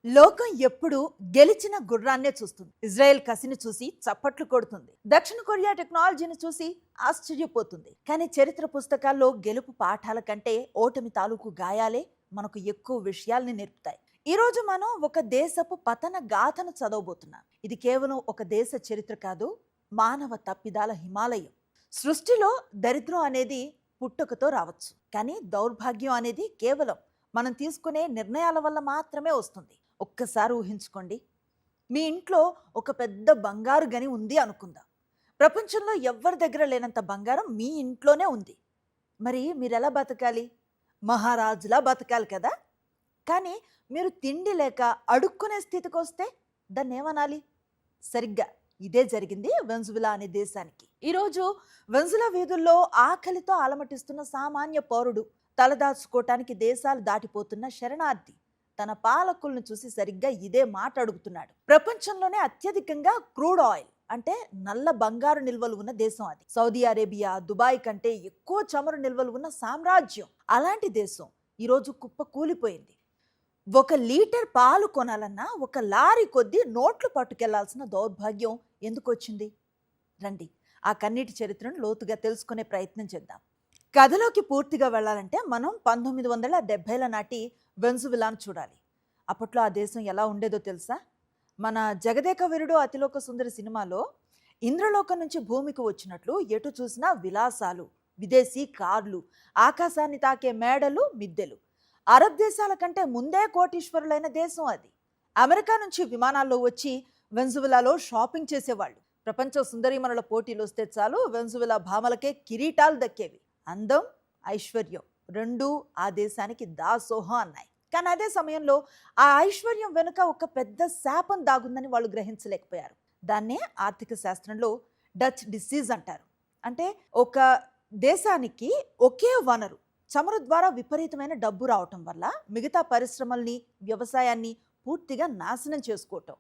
లోకం ఎప్పుడు గెలిచిన గుర్రాన్నే చూస్తుంది. ఇజ్రాయెల్ కసిని చూసి చప్పట్లు కొడుతుంది. దక్షిణ కొరియా టెక్నాలజీని చూసి ఆశ్చర్యపోతుంది. కానీ చరిత్ర పుస్తకాల్లో గెలుపు పాఠాల కంటే ఓటమి తాలూకు గాయాలే మనకు ఎక్కువ విషయాల్ని నేర్పుతాయి. ఈ రోజు మనం ఒక దేశపు పతన గాథను చదవబోతున్నాం. ఇది కేవలం ఒక దేశ చరిత్ర కాదు, మానవ తప్పిదాల హిమాలయం. సృష్టిలో దరిద్రం అనేది పుట్టుకతో రావచ్చు, కానీ దౌర్భాగ్యం అనేది కేవలం మనం తీసుకునే నిర్ణయాల వల్ల మాత్రమే వస్తుంది. ఒక్కసారి ఊహించుకోండి, మీ ఇంట్లో ఒక పెద్ద బంగారు గని ఉంది అనుకుందాం. ప్రపంచంలో ఎవ్వరి దగ్గర లేనంత బంగారం మీ ఇంట్లోనే ఉంది. మరి మీరు ఎలా బతకాలి? మహారాజులా బతకాలి కదా. కానీ మీరు తిండి లేక అడుక్కునే స్థితికి వస్తే దాన్ని ఏమనాలి? సరిగ్గా ఇదే జరిగింది వెన్జువెలా అనే దేశానికి. ఈరోజు వెన్జువెలా వీధుల్లో ఆకలితో అలమటిస్తున్న సామాన్య పౌరుడు, తలదాచుకోవటానికి దేశాలు దాటిపోతున్న శరణార్థి తన పాలకులను చూసి సరిగ్గా ఇదే మాట అడుగుతున్నాడు. ప్రపంచంలోనే అత్యధికంగా క్రూడ్ ఆయిల్ అంటే నల్ల బంగారు నిల్వలు ఉన్న దేశం అది. సౌదీ అరేబియా, దుబాయ్ కంటే ఎక్కువ చమురు నిల్వలు ఉన్న సామ్రాజ్యం. అలాంటి దేశం ఈరోజు కుప్ప కూలిపోయింది. ఒక లీటర్ పాలు కొనాలన్నా ఒక లారీ కొద్దీ నోట్లు పట్టుకెళ్లాల్సిన దౌర్భాగ్యం ఎందుకు వచ్చింది? రండి, ఆ కన్నీటి చరిత్రను లోతుగా తెలుసుకునే ప్రయత్నం చేద్దాం. కథలోకి పూర్తిగా వెళ్ళాలంటే మనం 1970ల నాటి వెన్జువెలాను చూడాలి. అప్పట్లో ఆ దేశం ఎలా ఉండేదో తెలుసా? మన జగదేక వీరుడు అతిలోక సుందరి సినిమాలో ఇంద్రలోకం నుంచి భూమికి వచ్చినట్లు ఎటు చూసినా విలాసాలు, విదేశీ కార్లు, ఆకాశాన్ని తాకే మేడలు, మిద్దెలు. అరబ్ దేశాల కంటే ముందే కోటీశ్వరులైన దేశం అది. అమెరికా నుంచి విమానాల్లో వచ్చి వెన్జువెలాలో షాపింగ్ చేసేవాళ్ళు. ప్రపంచ సుందరీమణుల పోటీలు వస్తే చాలు వెన్జువెలా భామలకే కిరీటాలు దక్కేవి. అందం, ఐశ్వర్యం రెండూ ఆ దేశానికి దాసోహం అన్నాయి. కానీ అదే సమయంలో ఆ ఐశ్వర్యం వెనుక ఒక పెద్ద శాపం దాగుందని వాళ్ళు గ్రహించలేకపోయారు. దాన్నే ఆర్థిక శాస్త్రంలో డచ్ డిసీజ్ అంటారు. అంటే ఒక దేశానికి ఒకే వనరు, చమురు ద్వారా విపరీతమైన డబ్బు రావటం వల్ల మిగతా పరిశ్రమల్ని, వ్యవసాయాన్ని పూర్తిగా నాశనం చేసుకోవటం.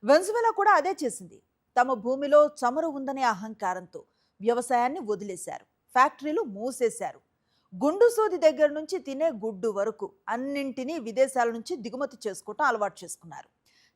వెన్జువెలా కూడా అదే చేసింది. తమ భూమిలో చమురు ఉందనే అహంకారంతో వ్యవసాయాన్ని వదిలేశారు, ఫ్యాక్టరీలు మూసేశారు. గుండు సూది దగ్గర నుంచి తినే గుడ్డు వరకు అన్నింటినీ విదేశాల నుంచి దిగుమతి చేసుకోవటం అలవాటు చేసుకున్నారు.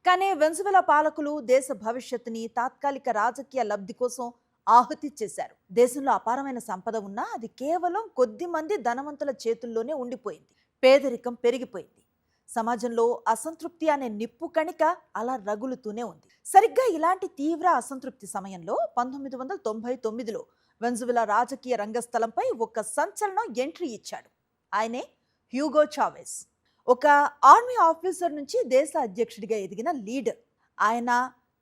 కానీ వెన్జువెలా పాలకులు దేశ భవిష్యత్తుని తాత్కాలిక రాజకీయ లబ్ధి కోసం ఆహుతి చేశారు. దేశంలో అపారమైన సంపద ఉన్నా అది కేవలం కొద్ది మంది ధనవంతుల చేతుల్లోనే ఉండిపోయింది. పేదరికం పెరిగిపోయింది. సమాజంలో అసంతృప్తి అనే నిప్పు కణిక అలా రగులుతూనే ఉంది. సరిగ్గా ఇలాంటి తీవ్ర అసంతృప్తి సమయంలో 1999లో వెన్జువెలా రాజకీయ రంగస్థలంపై ఒక సంచలనం ఎంట్రీ ఇచ్చాడు. ఆయనే హ్యూగో చావెజ్. ఒక ఆర్మీ ఆఫీసర్ నుంచి దేశ అధ్యక్షుడిగా ఎదిగిన లీడర్. ఆయన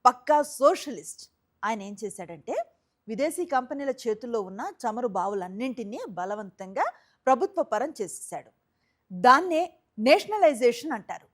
పక్కా సోషలిస్ట్. ఆయన ఏం చేశాడంటే విదేశీ కంపెనీల చేతుల్లో ఉన్న చమురు బావులన్నింటినీ బలవంతంగా ప్రభుత్వ పరం చేసేశాడు. దాన్నే నేషనలైజేషన్ అంటారు.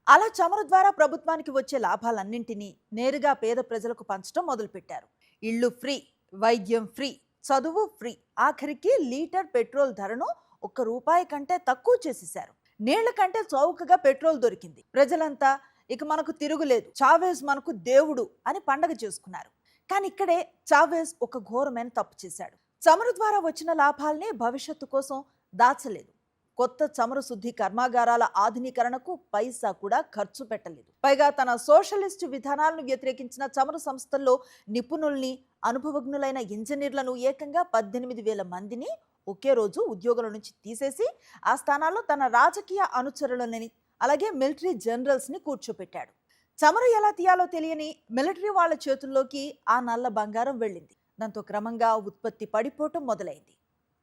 అలా చమురు ద్వారా ప్రభుత్వానికి వచ్చే లాభాలన్నింటినీ నేరుగా పేద ప్రజలకు పంచడం మొదలుపెట్టారు. ఇళ్ళు ఫ్రీ, వైద్యం ఫ్రీ, చదువు ఫ్రీ, ఆఖరికి లీటర్ పెట్రోల్ ధరను ₹1 కంటే తక్కువ చేసేశారు. నీళ్ల కంటే చౌకగా పెట్రోల్ దొరికింది. ప్రజలంతా ఇక మనకు తిరుగులేదు, చావేజ్ మనకు దేవుడు అని పండగ చేసుకున్నారు. కానీ ఇక్కడే చావేజ్ ఒక ఘోరమైన తప్పు చేశాడు. చమురు ద్వారా వచ్చిన లాభాల్ని భవిష్యత్తు కోసం దాచలేదు. కొత్త చమురు శుద్ధి కర్మాగారాల ఆధునీకరణకు పైసా కూడా ఖర్చు పెట్టలేదు. పైగా తన సోషలిస్టు విధానాలను వ్యతిరేకించిన చమురు సంస్థల్లో నిపుణుల్ని, అనుభవజ్ఞులైన ఇంజనీర్లను ఏకంగా 18,000 మందిని ఒకే రోజు ఉద్యోగుల నుంచి తీసేసి ఆ స్థానాల్లో తన రాజకీయ అనుచరులని, అలాగే మిలిటరీ జనరల్స్ని కూర్చోపెట్టాడు. చమురు ఎలా తీయాలో తెలియని మిలిటరీ వాళ్ళ చేతుల్లోకి ఆ నల్ల బంగారం వెళ్ళింది. దాంతో క్రమంగా ఉత్పత్తి పడిపోవటం మొదలైంది.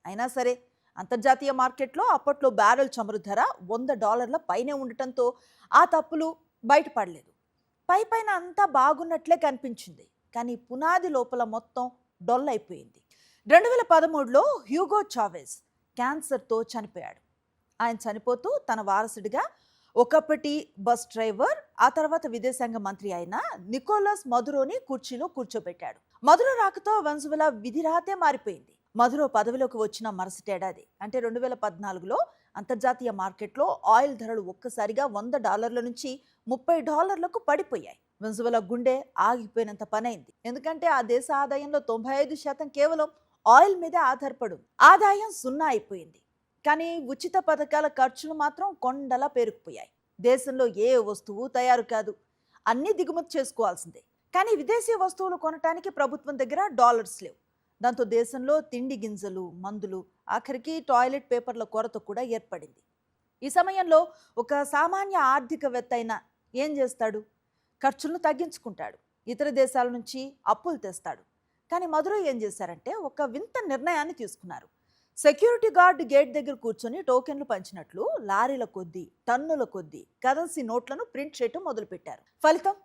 అయినా సరే అంతర్జాతీయ మార్కెట్లో అప్పట్లో బ్యారెల్ చమురు ధర $100 పైనే ఉండటంతో ఆ తప్పులు బయటపడలేదు. పైన అంతా బాగున్నట్లే కనిపించింది, కానీ పునాది లోపల మొత్తం డొల్లైపోయింది. 2013లో హ్యూగో చావెజ్ క్యాన్సర్తో చనిపోయాడు. ఆయన చనిపోతూ తన వారసుడిగా ఒకప్పటి బస్ డ్రైవర్, ఆ తర్వాత విదేశాంగ మంత్రి అయిన నికోలస్ మదురోని కుర్చీలో కూర్చోబెట్టాడు. మదురో రాకతో వెన్జువెలా విధిరాతే మారిపోయింది. మదురో పదవిలోకి వచ్చిన మరుసటేడాది అంటే 2014లో అంతర్జాతీయ మార్కెట్లో ఆయిల్ ధరలు ఒక్కసారిగా $100 నుంచి $30లకు పడిపోయాయి. వెన్జువెలా గుండె ఆగిపోయినంత పనైంది. ఎందుకంటే ఆ దేశ ఆదాయంలో 95% కేవలం ఆయిల్ మీదే ఆధారపడు. ఆదాయం 0 అయిపోయింది. కానీ ఉచిత పథకాల ఖర్చులు మాత్రం కొండలా పేరుకుపోయాయి. దేశంలో ఏ వస్తువు తయారు కాదు, అన్నీ దిగుమతి చేసుకోవాల్సిందే. కానీ విదేశీ వస్తువులు కొనటానికి ప్రభుత్వం దగ్గర డాలర్స్ లేవు. దాంతో దేశంలో తిండి గింజలు, మందులు, ఆఖరికి టాయిలెట్ పేపర్ల కొరత కూడా ఏర్పడింది. ఈ సమయంలో ఒక సామాన్య ఆర్థికవేత్త అయినా ఏం చేస్తాడు? ఖర్చులను తగ్గించుకుంటాడు, ఇతర దేశాల నుంచి అప్పులు తెస్తాడు. కానీ మదురై ఏం చేశారంటే ఒక వింత నిర్ణయాన్ని తీసుకున్నారు. సెక్యూరిటీ గార్డ్ గేట్ దగ్గర కూర్చొని టోకెన్లు పంచినట్లు లారీల కొద్దీ, టన్నుల కొద్దీ కరెన్సీ నోట్లను ప్రింట్ చేయటం మొదలుపెట్టారు. ఫలితం,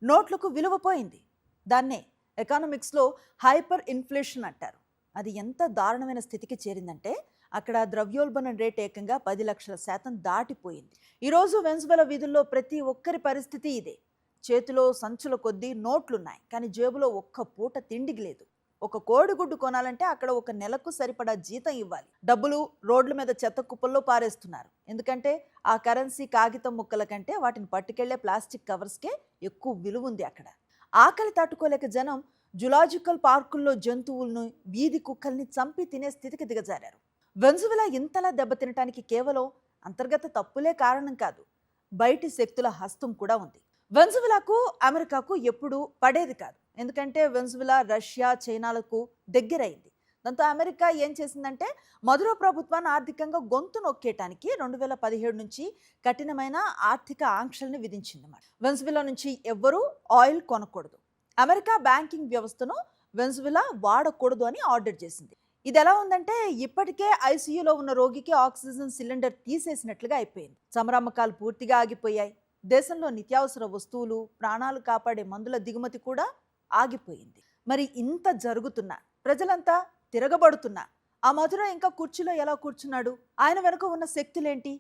నోట్లకు విలువ పోయింది. దాన్నే ఎకానమిక్స్లో హైపర్ ఇన్ఫ్లేషన్ అంటారు. అది ఎంత దారుణమైన స్థితికి చేరిందంటే అక్కడ ద్రవ్యోల్బణం రేట్ ఏకంగా 10,00,000% దాటిపోయింది. ఈరోజు వెనిజువెలా వీధుల్లో ప్రతి ఒక్కరి పరిస్థితి ఇదే. చేతిలో సంచుల కొద్దీ నోట్లున్నాయి, కానీ జేబులో ఒక్క పూట తిండికి లేదు. ఒక కోడిగుడ్డు కొనాలంటే అక్కడ ఒక నెలకు సరిపడా జీతం ఇవ్వాలి. డబ్బులు రోడ్ల మీద చెత్త కుప్పల్లో పారేస్తున్నారు. ఎందుకంటే ఆ కరెన్సీ కాగితం ముక్కల కంటే వాటిని పట్టుకెళ్లే ప్లాస్టిక్ కవర్స్కే ఎక్కువ విలువ ఉంది అక్కడ. ఆకలి తట్టుకోలేక జనం జులాజికల్ పార్కుల్లో జంతువులను, వీధి కుక్కల్ని చంపి తినే స్థితికి దిగజారారు. వెనిజువెలా ఇంతలా దెబ్బతినటానికి కేవలం అంతర్గత తప్పులే కారణం కాదు, బయటి శక్తుల హస్తం కూడా ఉంది. వెనిజువెలాకు అమెరికాకు ఎప్పుడూ పడేది కాదు. ఎందుకంటే వెనిజువెలా రష్యా, చైనాలకు దగ్గరైంది. దాంతో అమెరికా ఏం చేసిందంటే మదురో ప్రభుత్వాన్ని ఆర్థికంగా గొంతు నొక్కేయటానికి 2017 నుంచి కఠినమైన ఆర్థిక ఆంక్షల్ని విధించిందన్నమాట. వెనిజువెలా నుంచి ఎవ్వరూ ఆయిల్ కొనకూడదు, అమెరికా బ్యాంకింగ్ వ్యవస్థను వెనిజువెలా వాడకూడదు అని ఆర్డర్ చేసింది. ఇది ఎలా ఉందంటే ఇప్పటికే ఐసీయూలో ఉన్న రోగికి ఆక్సిజన్ సిలిండర్ తీసేసినట్లుగా అయిపోయింది. చమరమ్మకాలు పూర్తిగా ఆగిపోయాయి. దేశంలో నిత్యావసర వస్తువులు, ప్రాణాలు కాపాడే మందుల దిగుమతి కూడా ఆగిపోయింది. మరి ఇంత జరుగుతున్నా, ప్రజలంతా తిరగబడుతున్నా ఆ మధుర ఇంకా కుర్చీలో ఎలా కూర్చున్నాడు? ఆయన వెనుక ఉన్న శక్తులేంటి?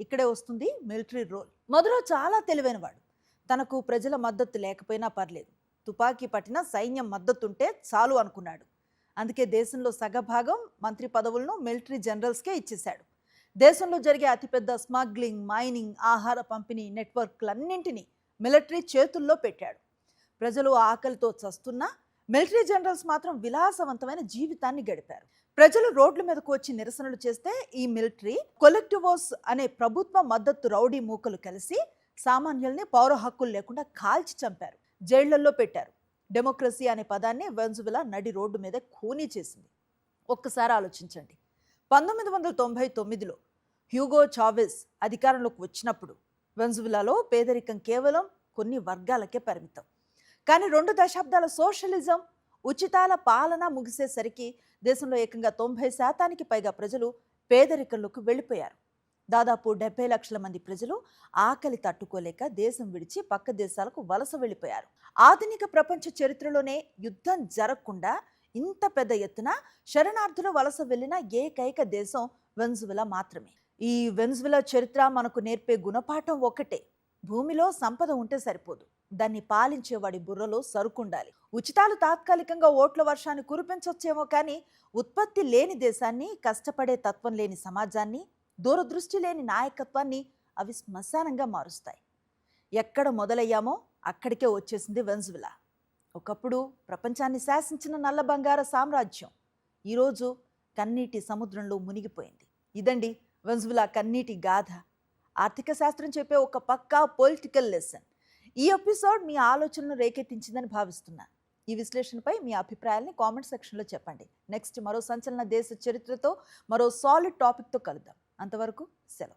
ఇక్కడే వస్తుంది మిలిటరీ రోల్. మధుర చాలా తెలివైనవాడు. తనకు ప్రజల మద్దతు లేకపోయినా పర్లేదు, తుపాకీ పట్టిన సైన్యం మద్దతుంటే చాలు అనుకున్నాడు. అందుకే దేశంలో సగభాగం మంత్రి పదవులను మిలిటరీ జనరల్స్కే ఇచ్చేశాడు. దేశంలో జరిగే అతిపెద్ద స్మగ్లింగ్, మైనింగ్, ఆహార పంపిణీ నెట్వర్క్లన్నింటినీ మిలిటరీ చేతుల్లో పెట్టాడు. ప్రజలు ఆకలితో చస్తున్నా మిలిటరీ జనరల్స్ మాత్రం విలాసవంతమైన జీవితాన్ని గడిపారు. ప్రజలు రోడ్ల మీదకు వచ్చి నిరసనలు చేస్తే ఈ మిలిటరీ కొలెక్టివోస్ అనే ప్రభుత్వ మద్దతు రౌడీ మూకలు కలిసి సామాన్యుల్ని పౌర హక్కులు లేకుండా కాల్చి చంపారు, జైళ్లలో పెట్టారు. డెమోక్రసీ అనే పదాన్ని వెనిజువెలా నడి రోడ్డు మీద ఖూనీ చేసింది. ఒక్కసారి ఆలోచించండి. 1999లో హ్యూగో చావెజ్ అధికారంలోకి వచ్చినప్పుడు వెనిజువెలాలో పేదరికం కేవలం కొన్ని వర్గాలకే పరిమితం. కానీ 2 దశాబ్దాల సోషలిజం, ఉచితాల పాలన ముగిసేసరికి దేశంలో ఏకంగా 90% పైగా ప్రజలు పేదరికంలోకి వెళ్ళిపోయారు. దాదాపు 70 లక్షల మంది ప్రజలు ఆకలి తట్టుకోలేక దేశం విడిచి పక్క దేశాలకు వలస వెళ్ళిపోయారు. ఆధునిక ప్రపంచ చరిత్రలోనే యుద్ధం జరగకుండా ఇంత పెద్ద ఎత్తున శరణార్థులు వలస వెళ్ళిన ఏకైక దేశం వెనిజువెలా మాత్రమే. ఈ వెనిజువెలా చరిత్ర మనకు నేర్పే గుణపాఠం ఒక్కటే: భూమిలో సంపద ఉంటే సరిపోదు, దాన్ని పాలించేవాడి బుర్రలో సరుకుండాలి. ఉచితాలు తాత్కాలికంగా ఓట్ల వర్షాన్ని కురిపించొచ్చేమో కానీ ఉత్పత్తి లేని దేశాన్ని, కష్టపడే తత్వం లేని సమాజాన్ని, దూరదృష్టి లేని నాయకత్వాన్ని అవి శ్మశానంగా మారుస్తాయి. ఎక్కడ మొదలయ్యామో అక్కడికే వచ్చేసింది వెనిజువెలా. ఒకప్పుడు ప్రపంచాన్ని శాసించిన నల్ల బంగార సామ్రాజ్యం ఈరోజు కన్నీటి సముద్రంలో మునిగిపోయింది. ఇదండి వెనిజువెలా కన్నీటి గాథ. ఆర్థిక శాస్త్రం చెప్పే ఒక పక్కా పొలిటికల్ లెసన్. ఈ ఎపిసోడ్ మీ ఆలోచనను రేకెత్తించిందని భావిస్తున్నా. ఈ విశ్లేషణపై మీ అభిప్రాయాల్ని కామెంట్ సెక్షన్లో చెప్పండి. నెక్స్ట్ మరో సంచలన దేశ చరిత్రతో, మరో సాలిడ్ టాపిక్తో కలుద్దాం. అంతవరకు సెలవు.